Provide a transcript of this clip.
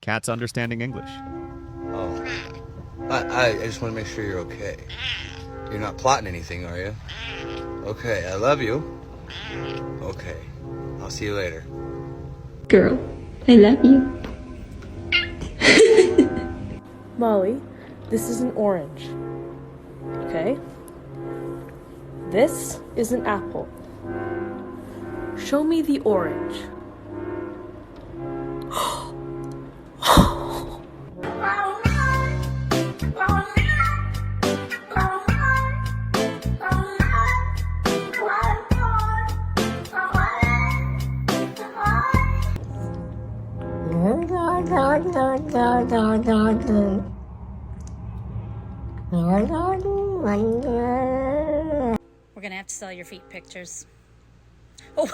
Cat's understanding English. Oh. I just want to make sure you're okay. You're not plotting anything, are you? Okay, I love you. Okay. I'll see you later. Girl, I love you. Molly, this is an orange. Okay? This is an apple. Show me the orange. We're gonna have to sell your feet pictures. Oh.